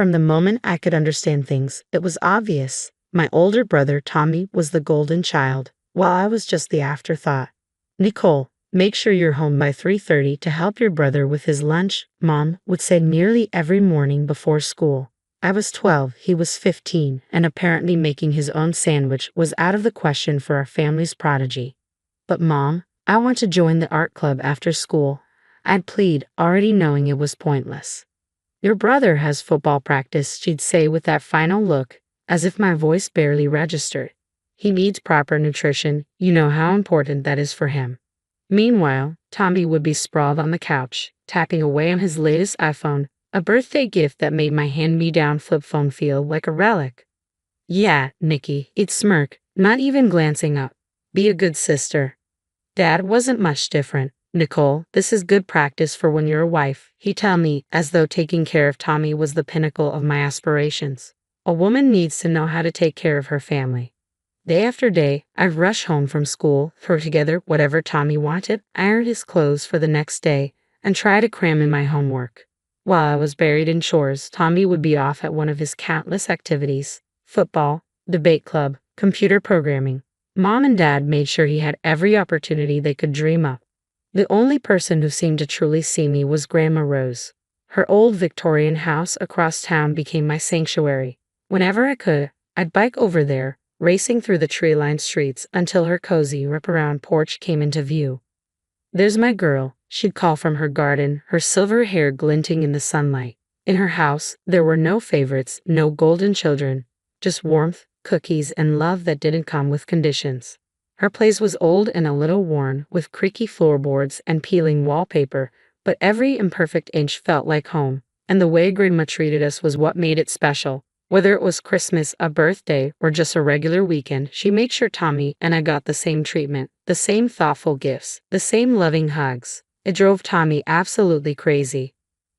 From the moment I could understand things, it was obvious. My older brother, Tommy, was the golden child, while I was just the afterthought. Nicole, make sure you're home by 3:30 to help your brother with his lunch, Mom would say nearly every morning before school. I was 12, he was 15, and apparently making his own sandwich was out of the question for our family's prodigy. But Mom, I want to join the art club after school, I'd plead, already knowing it was pointless. Your brother has football practice, she'd say with that final look, as if my voice barely registered. He needs proper nutrition, you know how important that is for him. Meanwhile, Tommy would be sprawled on the couch, tapping away on his latest iPhone, a birthday gift that made my hand-me-down flip phone feel like a relic. Yeah, Nikki, he'd smirk, not even glancing up. Be a good sister. Dad wasn't much different. Nicole, this is good practice for when you're a wife, he'd tell me, as though taking care of Tommy was the pinnacle of my aspirations. A woman needs to know how to take care of her family. Day after day, I'd rush home from school, throw together whatever Tommy wanted, iron his clothes for the next day, and try to cram in my homework. While I was buried in chores, Tommy would be off at one of his countless activities: football, debate club, computer programming. Mom and Dad made sure he had every opportunity they could dream up. The only person who seemed to truly see me was Grandma Rose. Her old Victorian house across town became my sanctuary. Whenever I could, I'd bike over there, racing through the tree-lined streets until her cozy wraparound porch came into view. There's my girl, she'd call from her garden, her silver hair glinting in the sunlight. In her house, there were no favorites, no golden children, just warmth, cookies, and love that didn't come with conditions. Her place was old and a little worn, with creaky floorboards and peeling wallpaper, but every imperfect inch felt like home, and the way Grandma treated us was what made it special. Whether it was Christmas, a birthday, or just a regular weekend, she made sure Tommy and I got the same treatment, the same thoughtful gifts, the same loving hugs. It drove Tommy absolutely crazy.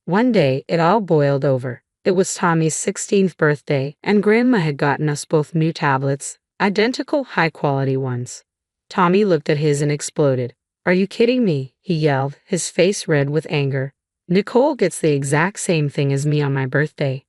One day, it all boiled over. It was Tommy's 16th birthday, and Grandma had gotten us both new tablets, identical high-quality ones. Tommy looked at his and exploded. "Are you kidding me?" he yelled, his face red with anger. "Nicole gets the exact same thing as me on my birthday."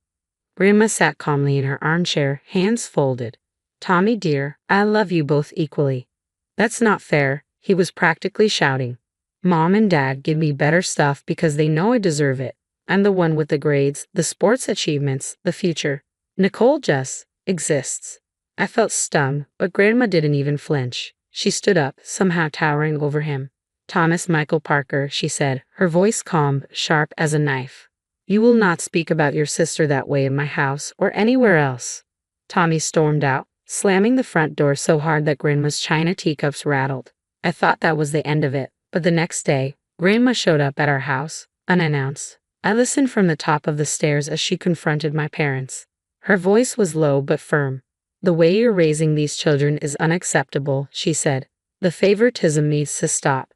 Grandma sat calmly in her armchair, hands folded. "Tommy dear, I love you both equally." "That's not fair," he was practically shouting. "Mom and Dad give me better stuff because they know I deserve it. I'm the one with the grades, the sports achievements, the future. Nicole just exists." I felt stunned, but Grandma didn't even flinch. She stood up, somehow towering over him. "Thomas Michael Parker," she said, her voice calm, sharp as a knife. "You will not speak about your sister that way in my house or anywhere else." Tommy stormed out, slamming the front door so hard that Grandma's china teacups rattled. I thought that was the end of it, but the next day, Grandma showed up at our house, unannounced. I listened from the top of the stairs as she confronted my parents. Her voice was low but firm. "The way you're raising these children is unacceptable," she said. "The favoritism needs to stop."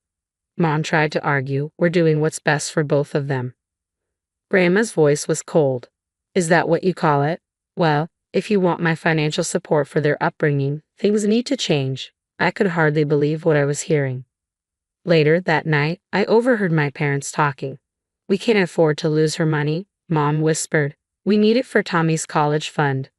Mom tried to argue, "We're doing what's best for both of them." Grandma's voice was cold. "Is that what you call it? Well, if you want my financial support for their upbringing, things need to change." I could hardly believe what I was hearing. Later that night, I overheard my parents talking. "We can't afford to lose her money," Mom whispered. "We need it for Tommy's college fund."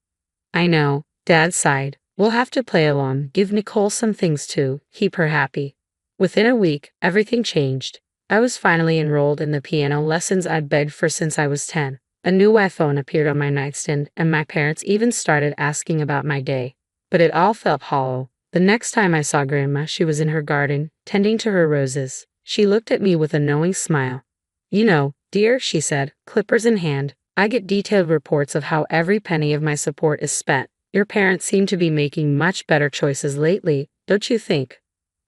"I know," Dad sighed. "We'll have to play along, give Nicole some things too, keep her happy." Within a week, everything changed. I was finally enrolled in the piano lessons I'd begged for since I was 10. A new iPhone appeared on my nightstand, and my parents even started asking about my day. But it all felt hollow. The next time I saw Grandma, she was in her garden, tending to her roses. She looked at me with a knowing smile. "You know, dear," she said, clippers in hand, "I get detailed reports of how every penny of my support is spent. Your parents seem to be making much better choices lately, don't you think?"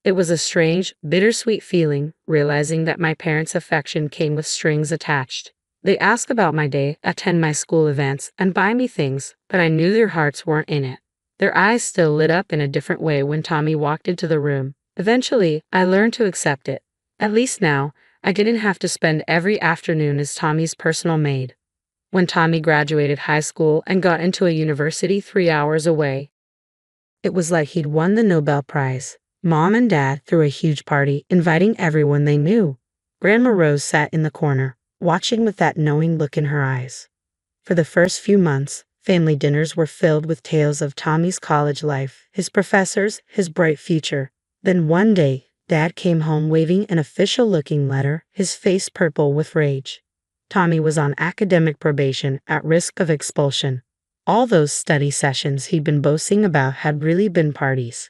It was a strange, bittersweet feeling, realizing that my parents' affection came with strings attached. They ask about my day, attend my school events, and buy me things, but I knew their hearts weren't in it. Their eyes still lit up in a different way when Tommy walked into the room. Eventually, I learned to accept it. At least now, I didn't have to spend every afternoon as Tommy's personal maid. When Tommy graduated high school and got into a university 3 hours away, it was like he'd won the Nobel Prize. Mom and Dad threw a huge party, inviting everyone they knew. Grandma Rose sat in the corner, watching with that knowing look in her eyes. For the first few months, family dinners were filled with tales of Tommy's college life, his professors, his bright future. Then one day, Dad came home waving an official-looking letter, his face purple with rage. Tommy was on academic probation, at risk of expulsion. All those study sessions he'd been boasting about had really been parties.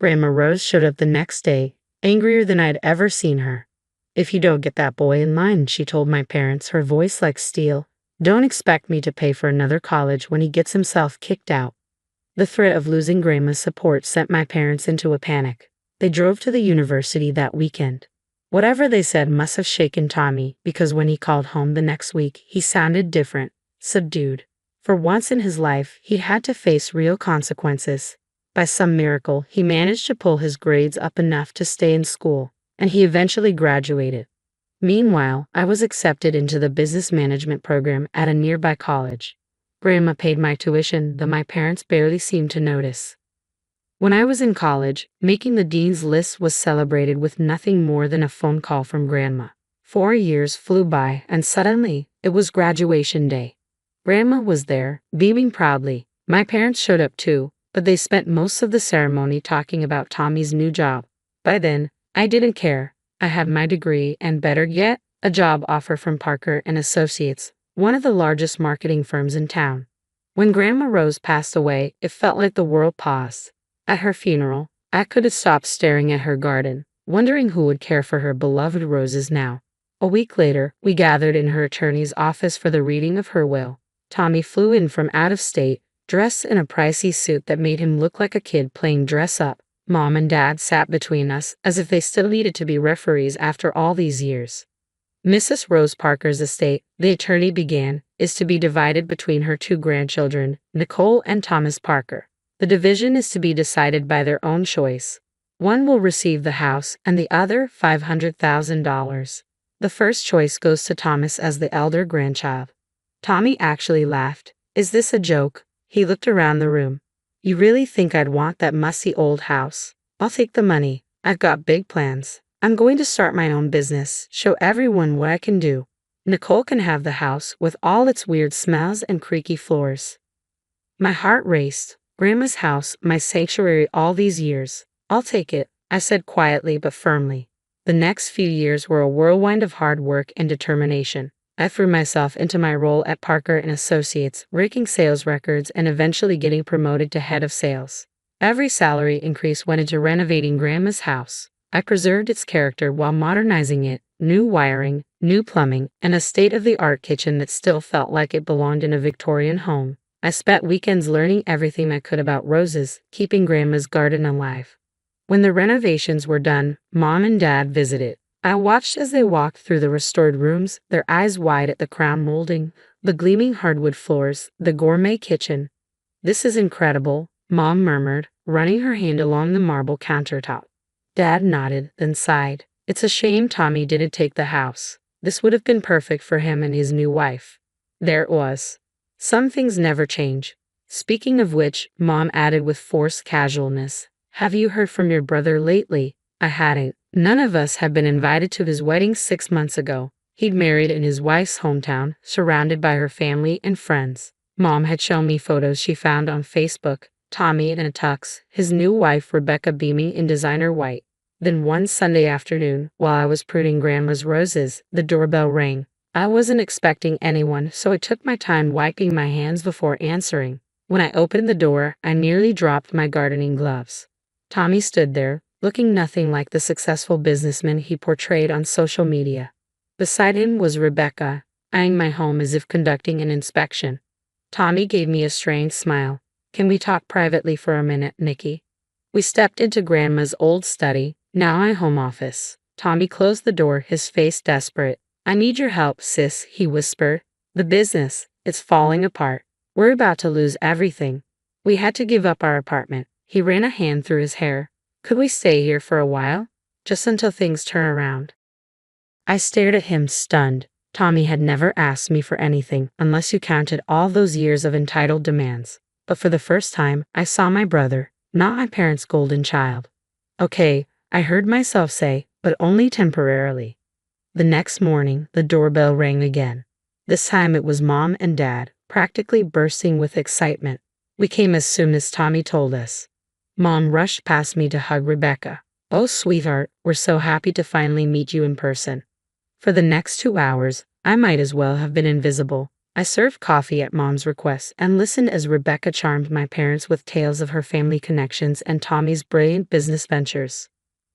Grandma Rose showed up the next day, angrier than I'd ever seen her. "If you don't get that boy in line," she told my parents, her voice like steel, "don't expect me to pay for another college when he gets himself kicked out." The threat of losing Grandma's support sent my parents into a panic. They drove to the university that weekend. Whatever they said must have shaken Tommy, because when he called home the next week, he sounded different, subdued. For once in his life, he had to face real consequences. By some miracle, he managed to pull his grades up enough to stay in school, and he eventually graduated. Meanwhile, I was accepted into the business management program at a nearby college. Grandma paid my tuition, though my parents barely seemed to notice. When I was in college, making the dean's list was celebrated with nothing more than a phone call from Grandma. 4 years flew by, and suddenly, it was graduation day. Grandma was there, beaming proudly. My parents showed up too, but they spent most of the ceremony talking about Tommy's new job. By then, I didn't care. I had my degree and, better yet, a job offer from Parker and Associates, one of the largest marketing firms in town. When Grandma Rose passed away, it felt like the world paused. At her funeral, I could have stopped staring at her garden, wondering who would care for her beloved roses now. A week later, we gathered in her attorney's office for the reading of her will. Tommy flew in from out of state, dressed in a pricey suit that made him look like a kid playing dress-up. Mom and Dad sat between us, as if they still needed to be referees after all these years. Mrs. Rose Parker's estate, the attorney began, is to be divided between her 2 grandchildren, Nicole and Thomas Parker. The division is to be decided by their own choice. One will receive the house and the other $500,000. The first choice goes to Thomas as the elder grandchild. Tommy actually laughed. "Is this a joke?" He looked around the room. "You really think I'd want that musty old house? I'll take the money. I've got big plans. I'm going to start my own business, show everyone what I can do. Nicole can have the house with all its weird smells and creaky floors." My heart raced. Grandma's house, my sanctuary all these years. "I'll take it," I said quietly but firmly. The next few years were a whirlwind of hard work and determination. I threw myself into my role at Parker and Associates, breaking sales records and eventually getting promoted to head of sales. Every salary increase went into renovating Grandma's house. I preserved its character while modernizing it, new wiring, new plumbing, and a state-of-the-art kitchen that still felt like it belonged in a Victorian home. I spent weekends learning everything I could about roses, keeping Grandma's garden alive. When the renovations were done, Mom and Dad visited. I watched as they walked through the restored rooms, their eyes wide at the crown molding, the gleaming hardwood floors, the gourmet kitchen. "This is incredible," Mom murmured, running her hand along the marble countertop. Dad nodded, then sighed. "It's a shame Tommy didn't take the house. This would have been perfect for him and his new wife." There it was. Some things never change. Speaking of which, Mom added with forced casualness, "Have you heard from your brother lately?" I hadn't. None of us had been invited to his wedding 6 months ago. He'd married in his wife's hometown, surrounded by her family and friends. Mom had shown me photos she found on Facebook. Tommy in a tux, his new wife Rebecca beaming in designer white. Then one Sunday afternoon, while I was pruning Grandma's roses, the doorbell rang. I wasn't expecting anyone, so I took my time wiping my hands before answering. When I opened the door, I nearly dropped my gardening gloves. Tommy stood there, looking nothing like the successful businessman he portrayed on social media. Beside him was Rebecca, eyeing my home as if conducting an inspection. Tommy gave me a strained smile. "Can we talk privately for a minute, Nikki?" We stepped into Grandma's old study, now my home office. Tommy closed the door, his face desperate. "I need your help, sis," he whispered. "The business, it's falling apart. We're about to lose everything. We had to give up our apartment." He ran a hand through his hair. "Could we stay here for a while? Just until things turn around?" I stared at him, stunned. Tommy had never asked me for anything, unless you counted all those years of entitled demands. But for the first time, I saw my brother, not my parents' golden child. "Okay," I heard myself say, "but only temporarily." The next morning, the doorbell rang again. This time it was Mom and Dad, practically bursting with excitement. We came as soon as Tommy told us. Mom rushed past me to hug Rebecca. "Oh, sweetheart, we're so happy to finally meet you in person." For the next 2 hours, I might as well have been invisible. I served coffee at Mom's request and listened as Rebecca charmed my parents with tales of her family connections and Tommy's brilliant business ventures.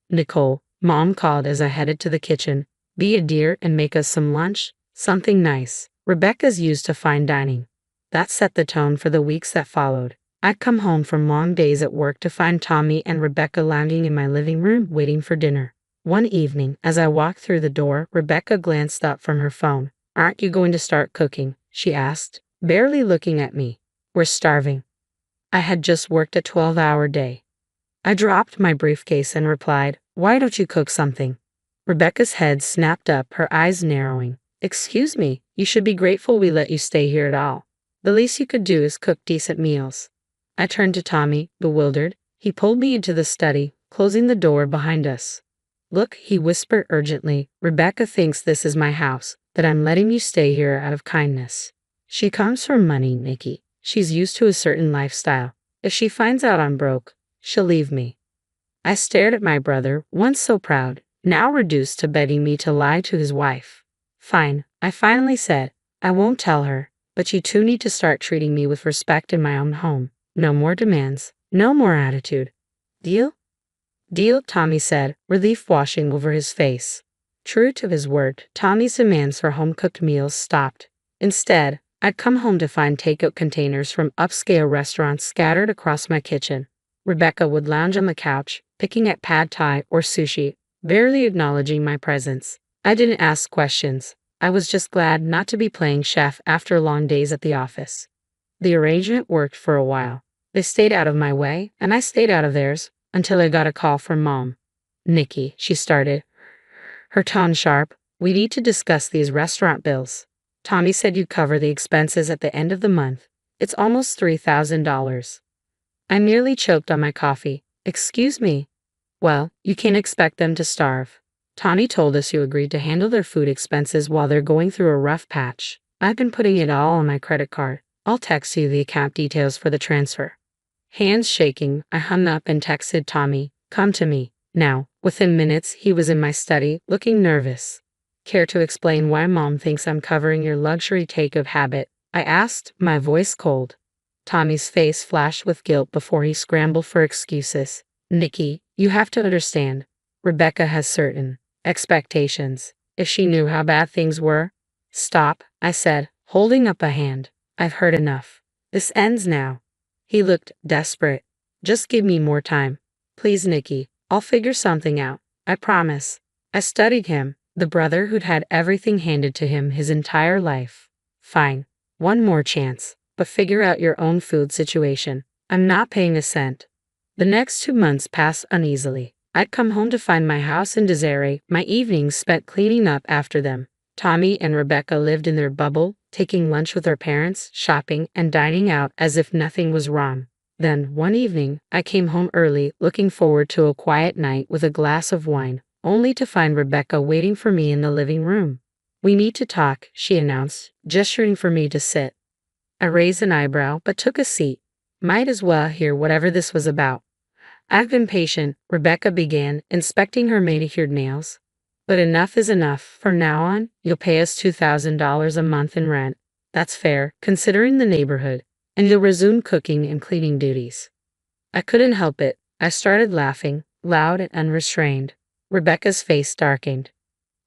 "Nicole," Mom called as I headed to the kitchen, "be a dear and make us some lunch, something nice." Rebecca's used to fine dining. That set the tone for the weeks that followed. I'd come home from long days at work to find Tommy and Rebecca lounging in my living room waiting for dinner. One evening, as I walked through the door, Rebecca glanced up from her phone. "Aren't you going to start cooking?" she asked, barely looking at me. "We're starving." I had just worked a 12-hour day. I dropped my briefcase and replied, "Why don't you cook something?" Rebecca's head snapped up, her eyes narrowing. "Excuse me, you should be grateful we let you stay here at all. The least you could do is cook decent meals." I turned to Tommy, bewildered. He pulled me into the study, closing the door behind us. "Look," he whispered urgently, "Rebecca thinks this is my house, that I'm letting you stay here out of kindness. She comes from money, Nikki. She's used to a certain lifestyle. If she finds out I'm broke, she'll leave me." I stared at my brother, once so proud, now reduced to begging me to lie to his wife. "Fine," I finally said. "I won't tell her, but you two need to start treating me with respect in my own home. No more demands, no more attitude. Deal?" "Deal," Tommy said, relief washing over his face. True to his word, Tommy's demands for home-cooked meals stopped. Instead, I'd come home to find takeout containers from upscale restaurants scattered across my kitchen. Rebecca would lounge on the couch, picking at pad thai or sushi, barely acknowledging my presence. I didn't ask questions. I was just glad not to be playing chef after long days at the office. The arrangement worked for a while. They stayed out of my way, and I stayed out of theirs, until I got a call from Mom. "Nikki," she started, her tone sharp, "we need to discuss these restaurant bills. Tommy said you'd cover the expenses at the end of the month. It's almost $3,000. I nearly choked on my coffee. "Excuse me." "Well, you can't expect them to starve. Tommy told us you agreed to handle their food expenses while they're going through a rough patch. I've been putting it all on my credit card. I'll text you the account details for the transfer." Hands shaking, I hung up and texted Tommy, "Come to me, now." Within minutes, he was in my study, looking nervous. "Care to explain why Mom thinks I'm covering your luxury takeout habit?" I asked, my voice cold. Tommy's face flashed with guilt before he scrambled for excuses. "Nikki, you have to understand. Rebecca has certain expectations. If she knew how bad things were—" "Stop," I said, holding up a hand. "I've heard enough. This ends now." He looked desperate. "Just give me more time. Please, Nikki. I'll figure something out. I promise." I studied him, the brother who'd had everything handed to him his entire life. "Fine. One more chance. But figure out your own food situation. I'm not paying a cent." The next 2 months passed uneasily. I'd come home to find my house in disarray, my evenings spent cleaning up after them. Tommy and Rebecca lived in their bubble, taking lunch with their parents, shopping, and dining out as if nothing was wrong. Then, one evening, I came home early, looking forward to a quiet night with a glass of wine, only to find Rebecca waiting for me in the living room. "We need to talk," she announced, gesturing for me to sit. I raised an eyebrow but took a seat. Might as well hear whatever this was about. "I've been patient," Rebecca began, inspecting her manicured nails. "But enough is enough. From now on, you'll pay us $2,000 a month in rent. That's fair, considering the neighborhood. And you'll resume cooking and cleaning duties." I couldn't help it. I started laughing, loud and unrestrained. Rebecca's face darkened.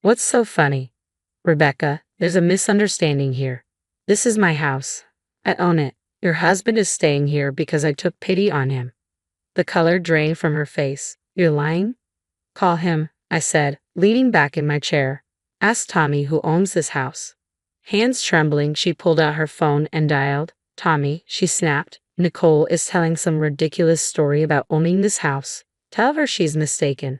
"What's so funny?" "Rebecca, there's a misunderstanding here. This is my house. I own it. Your husband is staying here because I took pity on him." The color drained from her face. "You're lying?" "Call him," I said, leaning back in my chair. "Ask Tommy who owns this house." Hands trembling, she pulled out her phone and dialed. "Tommy," she snapped, "Nicole is telling some ridiculous story about owning this house. Tell her she's mistaken."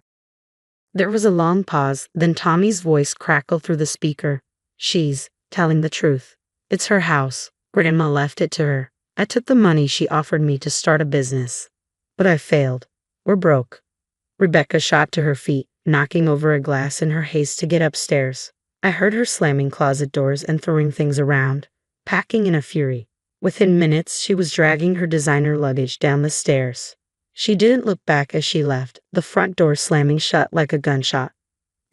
There was a long pause, then Tommy's voice crackled through the speaker. "She's telling the truth. It's her house. Grandma left it to her. I took the money she offered me to start a business. But I failed. We're broke." Rebecca shot to her feet, knocking over a glass in her haste to get upstairs. I heard her slamming closet doors and throwing things around, packing in a fury. Within minutes, she was dragging her designer luggage down the stairs. She didn't look back as she left, the front door slamming shut like a gunshot.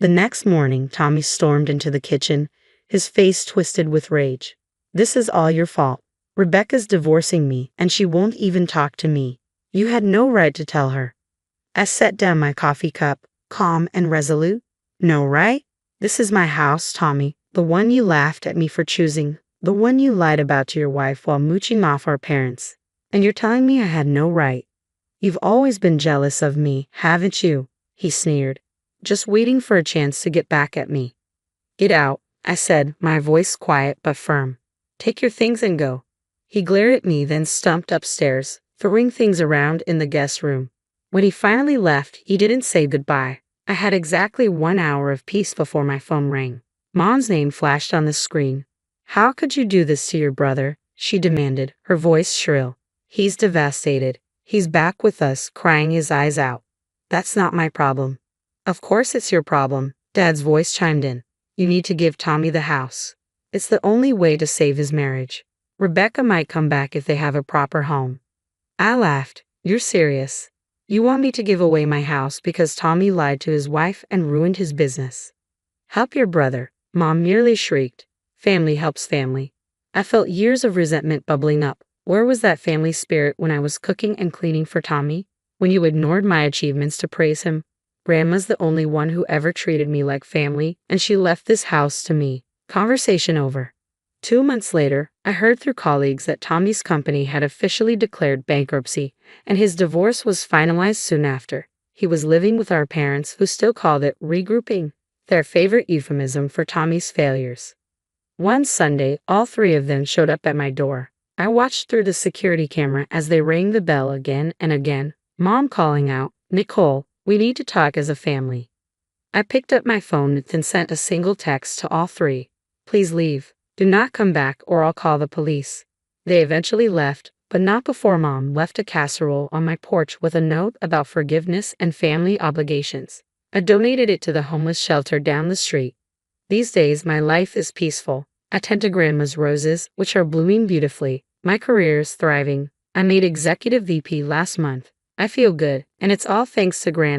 The next morning, Tommy stormed into the kitchen, his face twisted with rage. "This is all your fault. Rebecca's divorcing me, and she won't even talk to me. You had no right to tell her." I set down my coffee cup, calm and resolute. "No right? This is my house, Tommy, the one you laughed at me for choosing, the one you lied about to your wife while mooching off our parents. And you're telling me I had no right? You've always been jealous of me, haven't you?" he sneered, just waiting for a chance to get back at me. "Get out," I said, my voice quiet but firm. "Take your things and go." He glared at me, then stumped upstairs, throwing things around in the guest room. When he finally left, he didn't say goodbye. I had exactly 1 hour of peace before my phone rang. Mom's name flashed on the screen. "How could you do this to your brother?" she demanded, her voice shrill. "He's devastated. He's back with us, crying his eyes out." "That's not my problem." "Of course it's your problem," Dad's voice chimed in. "You need to give Tommy the house. It's the only way to save his marriage. Rebecca might come back if they have a proper home." I laughed. "You're serious? You want me to give away my house because Tommy lied to his wife and ruined his business?" "Help your brother," Mom merely shrieked. "Family helps family." I felt years of resentment bubbling up. Where was that family spirit when I was cooking and cleaning for Tommy? When you ignored my achievements to praise him? Grandma's the only one who ever treated me like family, and she left this house to me. Conversation over. 2 months later, I heard through colleagues that Tommy's company had officially declared bankruptcy, and his divorce was finalized soon after. He was living with our parents, who still called it regrouping, their favorite euphemism for Tommy's failures. One Sunday, all 3 of them showed up at my door. I watched through the security camera as they rang the bell again and again, Mom calling out, "Nicole, we need to talk as a family." I picked up my phone and sent a single text to all 3. "Please leave. Do not come back or I'll call the police." They eventually left, but not before Mom left a casserole on my porch with a note about forgiveness and family obligations. I donated it to the homeless shelter down the street. These days, my life is peaceful. I tend to Grandma's roses, which are blooming beautifully. My career is thriving. I made Executive VP last month. I feel good, and it's all thanks to Grandma.